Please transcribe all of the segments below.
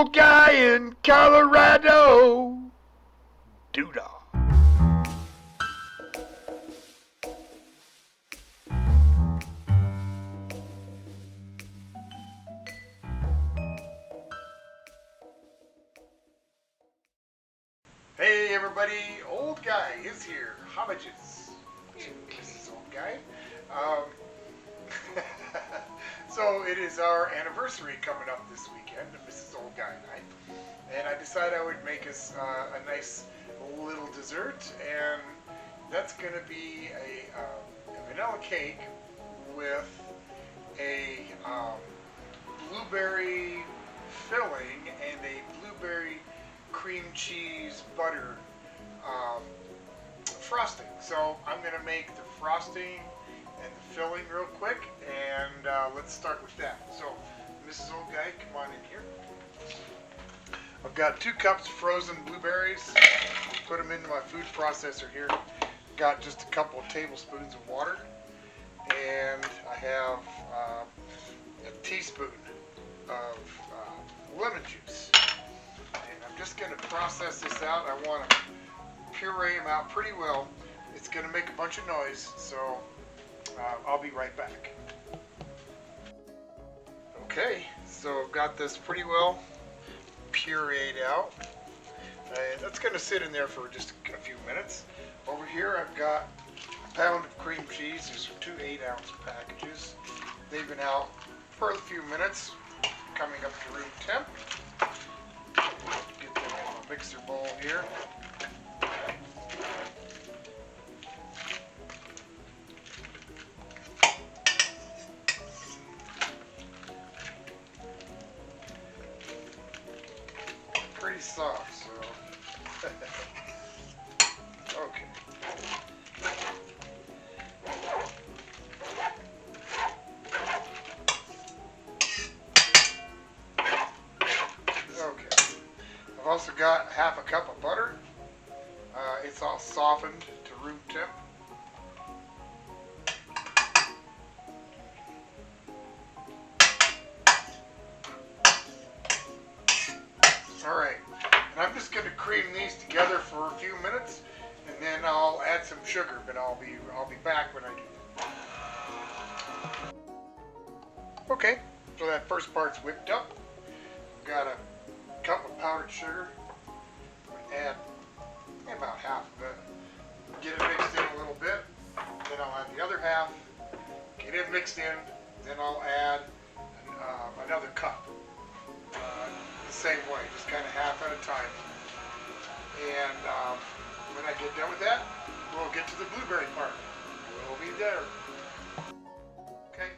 old guy in Colorado. Doodah. Hey everybody, old guy is here. Homages to Mrs. Old Guy. So it is our anniversary coming up this weekend, Mrs. Old Guy and I. And I decided I would make us a nice little dessert, and that's going to be a vanilla cake with a blueberry filling and a blueberry cream cheese butter frosting. So I'm going to make the frosting and the filling real quick, and let's start with that. So Mrs. Old Guy, come on in here. I've got 2 cups of frozen blueberries. Put them into my food processor here. Got just a couple of tablespoons of water, and I have a teaspoon of lemon juice. And I'm just going to process this out. I want to puree them out pretty well. It's going to make a bunch of noise, so I'll be right back. Okay, so I've got this pretty well pureed out, and that's going to sit in there for just a few minutes. Over here I've got a pound of cream cheese. These are 2 8-ounce packages. They've been out for a few minutes, coming up to room temp. Get them in a mixer bowl here. Pretty soft, so okay. I've also got half a cup of butter. It's all softened to room temp. Alright, and I'm just going to cream these together for a few minutes, and then I'll add some sugar, but I'll be back when I do that. Okay, so that first part's whipped up. I've got a cup of powdered sugar. Add about half of it. Get it mixed in a little bit. Then I'll add the other half. Get it mixed in. Then I'll add another cup. The same way, just kind of half at a time. And when I get done with that, we'll get to the blueberry part. We'll be there. Okay,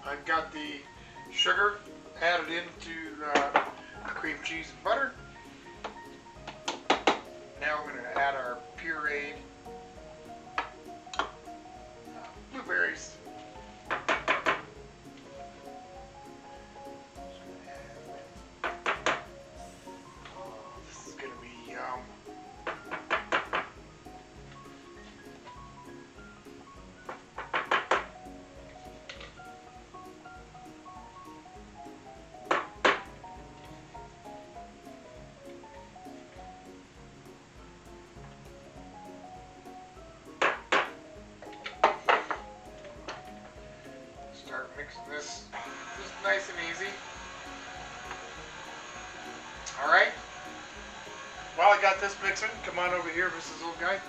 I've got the sugar added into the cream cheese and butter. Now we're going to add our pureed blueberries. Oh, this is going to be yum. Start mixing this just nice and easy. Alright. While I got this mixing, come on over here, Mrs. Old Guy.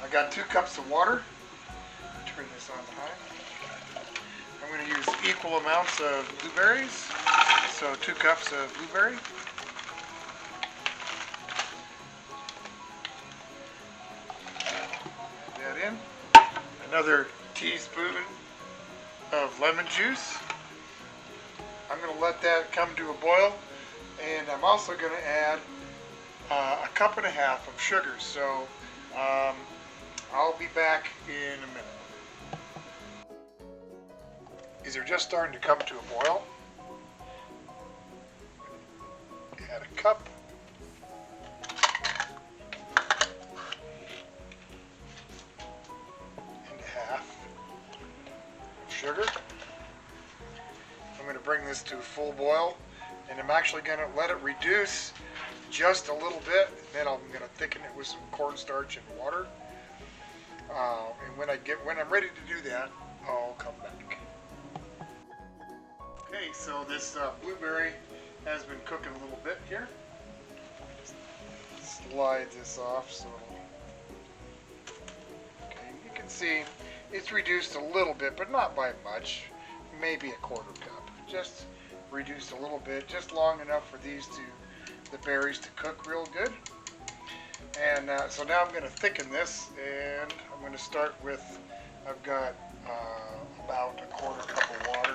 I got 2 cups of water. Turn this on high. I'm going to use equal amounts of blueberries. So 2 cups of blueberry. Add that in. Another teaspoon of lemon juice. I'm going to let that come to a boil, and I'm also going to add a cup and a half of sugar. So I'll be back in a minute. These are just starting to come to a boil. Add a cup. And a half of sugar. I'm going to bring this to a full boil, And I'm actually going to let it reduce just a little bit. Then I'm going to thicken it with some cornstarch and water. And when I'm ready to do that, I'll come back. Okay, so this blueberry has been cooking a little bit here. Slide this off so. Okay, you can see it's reduced a little bit, but not by much. Maybe a quarter cup. Just reduced a little bit, just long enough for the berries to cook real good. And so now I'm going to thicken this, and I'm going to start with, I've got about a quarter cup of water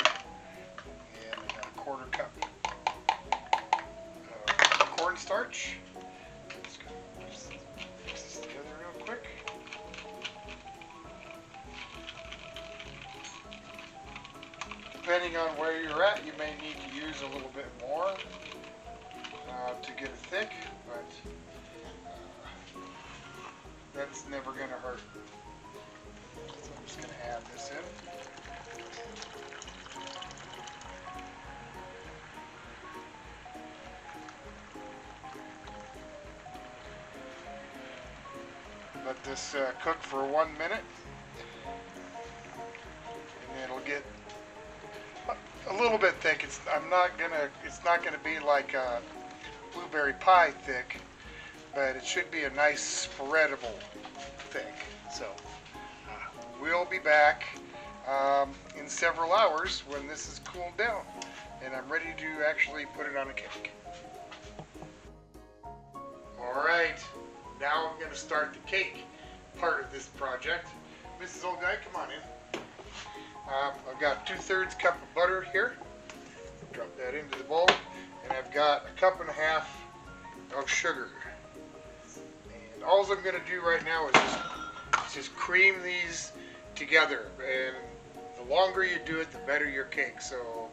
and a quarter cup of cornstarch. Just going to mix this together real quick. Depending on where you're at, you may need to use a little bit more to get it thick, but that's never going to hurt. So I'm just going to add this in. Let this cook for 1 minute, and it'll get a little bit thick. It's not gonna be like a blueberry pie thick, but it should be a nice spreadable thick. So we'll be back in several hours when this is cooled down, and I'm ready to actually put it on a cake. All right, now I'm going to start the cake part of this project. Mrs. Old Guy, come on in. I've got 2/3 cup of butter here. Drop that into the bowl, and I've got a cup and a half of sugar. And all I'm going to do right now is just cream these together. And the longer you do it, the better your cake. So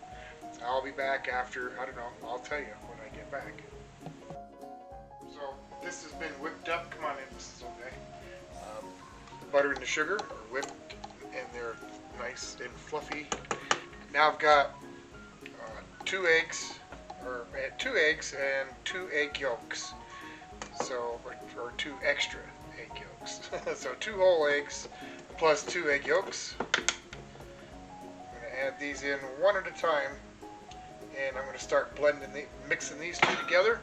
I'll be back after, I don't know, I'll tell you when I get back. So this has been whipped up. Come on in, Mrs. Old Guy. The butter and the sugar are whipped, and they're nice and fluffy. Now I've got 2 eggs and 2 egg yolks. So, or 2 extra egg yolks. So 2 whole eggs plus 2 egg yolks. I'm going to add these in one at a time, and I'm going to start mixing these 2 together.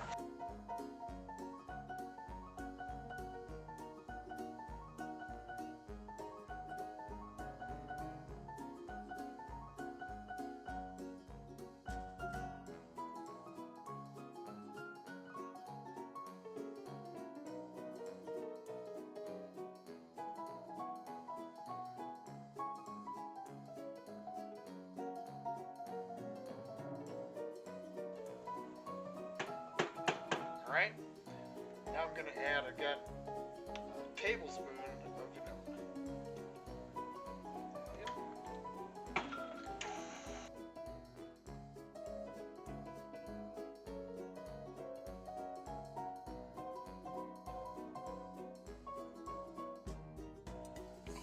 Alright, now I'm going to add, I've got a tablespoon of vanilla.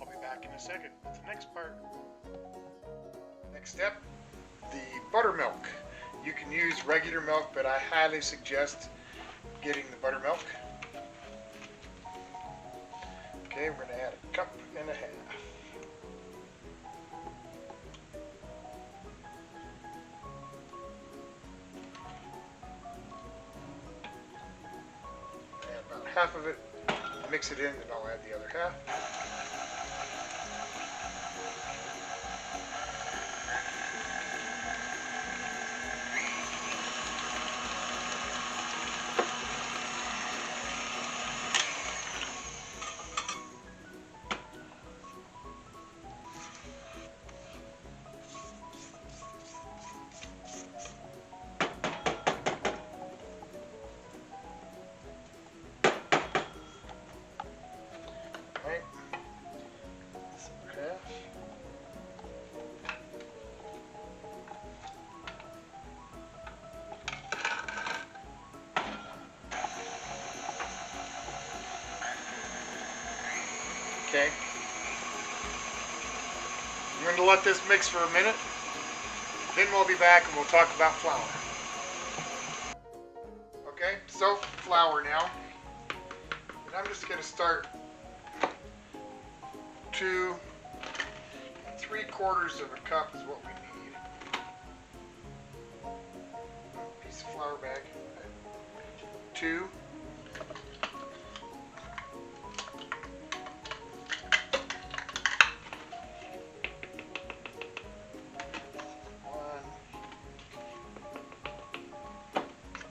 I'll be back in a second with the next part. Next step, the buttermilk. You can use regular milk, but I highly suggest getting the buttermilk. Okay, we're going to add a cup and a half. Add about half of it, mix it in, and I'll add the other half. Okay. I'm going to let this mix for a minute. Then we'll be back and we'll talk about flour. Okay, so flour now. And I'm just going to start 2 3/4 of a cup is what we need. Piece of flour bag. 2.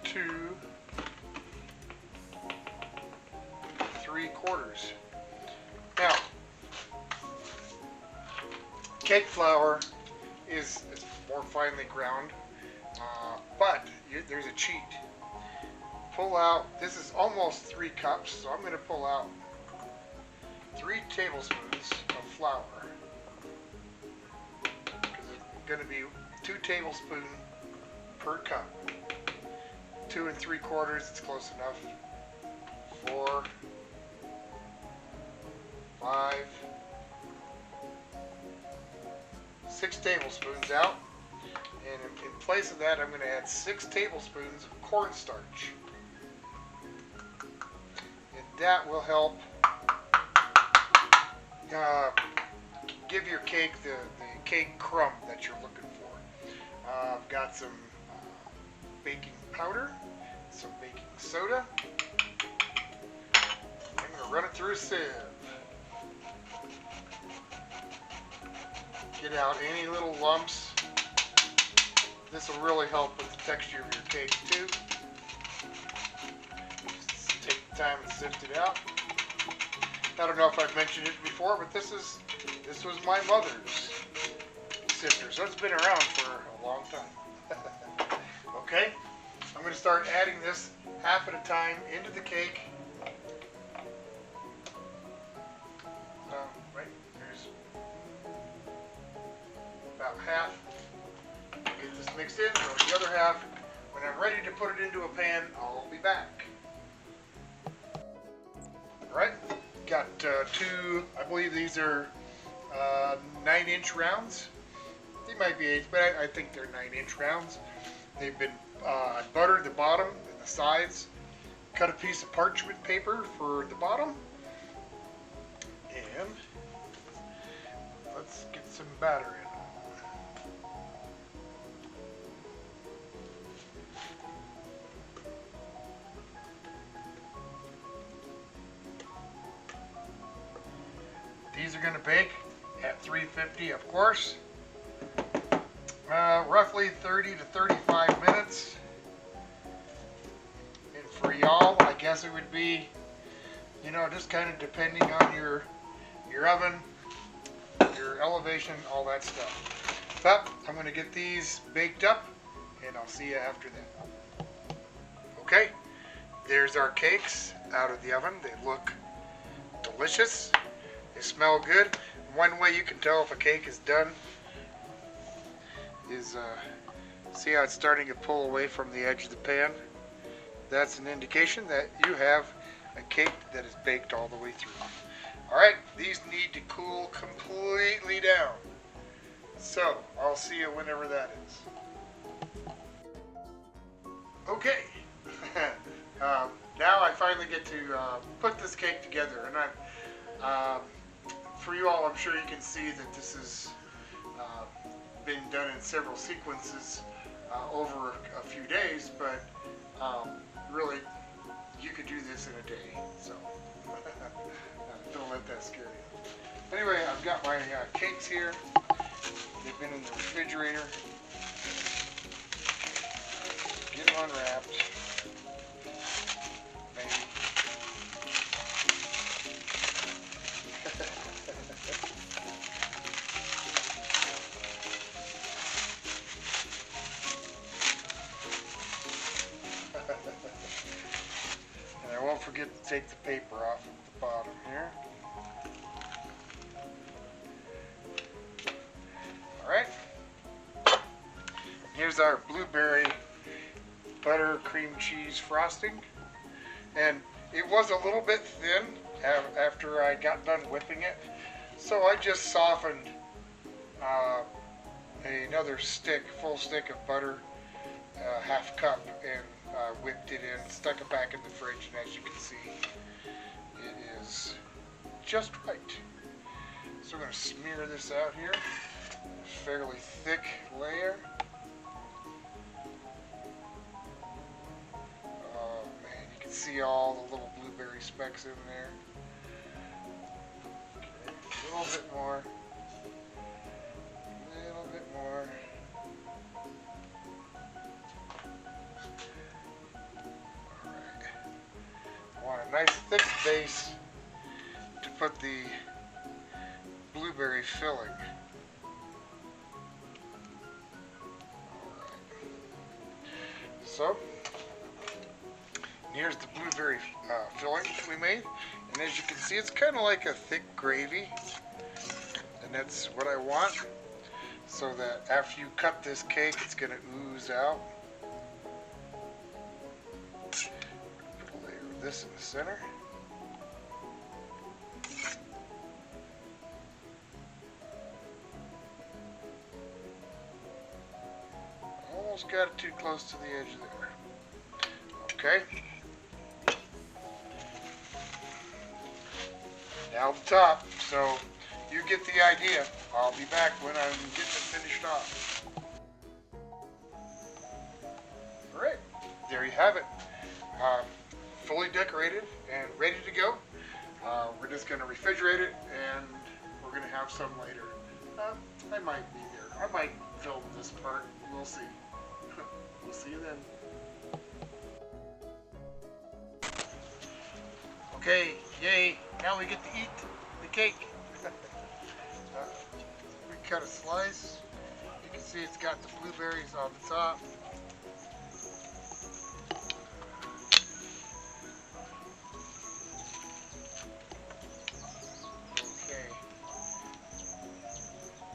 2 3/4. Now, cake flour is more finely ground, but there's a cheat. Pull out, this is almost 3 cups, so I'm going to pull out 3 tablespoons of flour. Because it's going to be 2 tablespoons per cup. 2 3/4, it's close enough. 4, 5, 6 tablespoons out. And in place of that, I'm going to add 6 tablespoons of cornstarch. And that will help give your cake the cake crumb that you're looking for. I've got some baking powder, some baking soda. I'm going to run it through a sieve. Get out any little lumps. This will really help with the texture of your cake too. Just take the time and sift it out. I don't know if I've mentioned it before, but this was my mother's sifter, so it's been around for a long time. Okay, I'm going to start adding this half at a time into the cake. Right, there's about half. Get this mixed in, throw the other half. When I'm ready to put it into a pan, I'll be back. Alright, got 2, I believe these are 9-inch rounds. They might be 8, but I think they're 9-inch rounds. They've been buttered the bottom and the sides. Cut a piece of parchment paper for the bottom. And let's get some batter in. These are going to bake at 350, of course. Roughly 30 to 35 minutes. And for y'all, I guess it would be, just kind of depending on your oven, your elevation, all that stuff. But I'm going to get these baked up, and I'll see you after that. Okay, there's our cakes out of the oven. They look delicious. They smell good. One way you can tell if a cake is done is see how it's starting to pull away from the edge of the pan. That's an indication that you have a cake that is baked all the way through. Alright, these need to cool completely down. So, I'll see you whenever that is. Okay, now I finally get to put this cake together, and for you all, I'm sure you can see that this has been done in several sequences over a few days, but really, you could do this in a day, so don't let that scare you. Anyway, I've got my cakes here. They've been in the refrigerator. Get them unwrapped. Maybe. And I won't forget to take the paper off at the bottom here. Alright. Here's our blueberry butter cream cheese frosting. And it was a little bit thin after I got done whipping it. So I just softened another full stick of butter, half cup, and whipped it in, stuck it back in the fridge, and as you can see, it is just right. So we're going to smear this out here. A fairly thick layer. Oh man, you can see all the little blueberry specks in there. Okay, a little bit more. A little bit more. Alright. I want a nice thick base to put the blueberry filling. Alright. So, here's the blueberry filling we made. And as you can see, it's kind of like a thick gravy. And that's what I want. So that after you cut this cake, it's going to ooze out. Put a layer of this in the center. Almost got it too close to the edge there. Okay. Now the top. So you get the idea. I'll be back when I'm getting it finished off. Alright, there you have it. Fully decorated and ready to go. We're just going to refrigerate it and we're going to have some later. I might be there. I might film this part. We'll see. We'll see you then. Okay, yay. Now we get to eat the cake. We cut a slice. You can see it's got the blueberries on the top. Okay.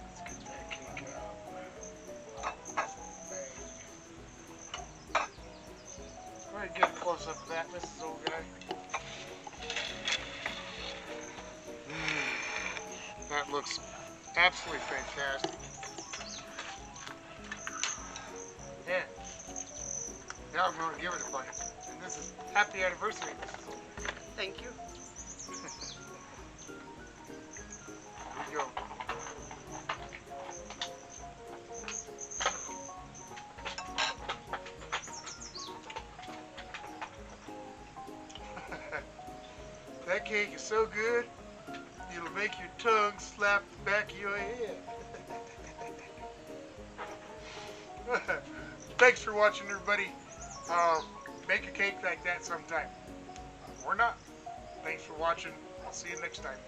Let's get that cake out. Go ahead and get a close up of that, Mrs. Old Guy. That looks absolutely fantastic. Yeah. Now I'm going to give it a bite. And this is happy anniversary, Mrs. Old Guy. Thank you. Here we go. That cake is so good, it'll make your tongue slap the back of your head. Thanks for watching, everybody. Make a cake like that sometime. Or not. Thanks for watching. I'll see you next time.